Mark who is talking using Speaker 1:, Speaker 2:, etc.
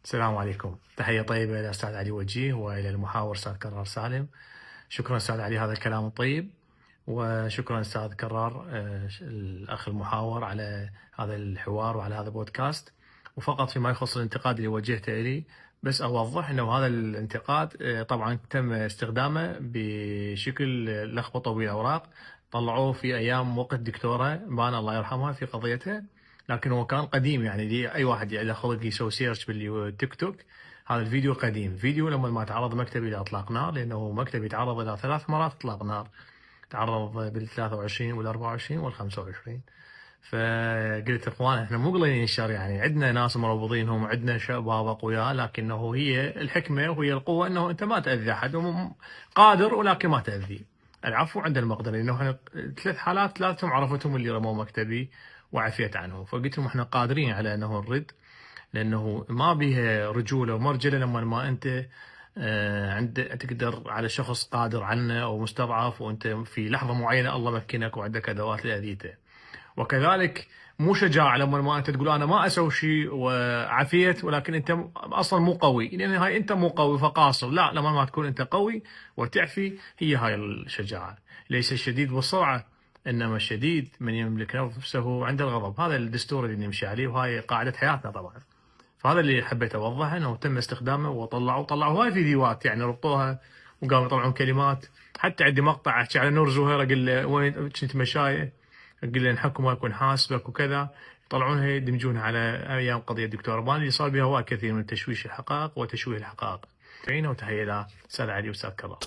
Speaker 1: السلام عليكم، تحية طيبة إلى أستاذ علي وجيه وإلى المحاور أستاذ كرار سالم. شكرا أستاذ علي هذا الكلام الطيب، وشكرا أستاذ كرار الأخ المحاور على هذا الحوار وعلى هذا البودكاست. وفقط فيما يخص الانتقاد اللي وجهته إلي، بس أوضح أنه هذا الانتقاد طبعا تم استخدامه بشكل لخبطة بالأوراق، طلعوه في أيام وقت دكتورة بان الله يرحمها في قضيتها، لكن هو كان قديم. يعني دي اي واحد له خلق يسوي سيرش بالتيك توك، هذا الفيديو قديم. فيديو لما ما تعرض مكتبي الى اطلاق نار، لانه مكتبي تعرض الى 3 مرات اطلاق نار، تعرض بال 23 وال 24 وال 25. فقلت اخوان احنا مو قليلين الشر، يعني عندنا ناس مربوطينهم وعندنا شباب اقوياء، لكنه هي الحكمه وهي القوه انه انت ما تاذي احد، قادر ولكن ما تاذي. العفو عند المقدره، لانه احنا 3 حالات ثلاثتهم عرفتهم اللي رموا مكتبي وعفيت عنهم، فقلت لهم احنا قادرين على انه نرد، لانه ما بيها رجوله ومرجله لما ما انت عند تقدر على شخص قادر عنه او مستضعف، وانت في لحظه معينه الله مكنك وعندك ادوات لاذيته. وكذلك مو شجاعه لما ما انت تقول انا ما اسوي شيء وعفيت ولكن انت اصلا مو قوي، لان هاي انت مو قوي فقاصر. لا، لما ما تكون انت قوي وتعفي، هي هاي الشجاعه. ليس الشديد بالسرعه، انما الشديد من يملك نفسه عند الغضب. هذا الدستور اللي نمشي عليه، وهاي قاعده حياتنا طبعا. فهذا اللي حبيت اوضحه، انه تم استخدامه وطلعوا هاي فيديوهات، يعني ربطوها وقاموا يطلعون كلمات. حتى عندي مقطع احكي على نور زهير، اقول له وين كنت مشايه، اقول له نحكمك ونحاسبك وكذا، يطلعونها يدمجونها على ايام قضيه الدكتور باني اللي صار بها هواي كثير من تشويش الحقائق وتشويه الحقائق. وتحيه الى استاذ علي واستاذ كرار.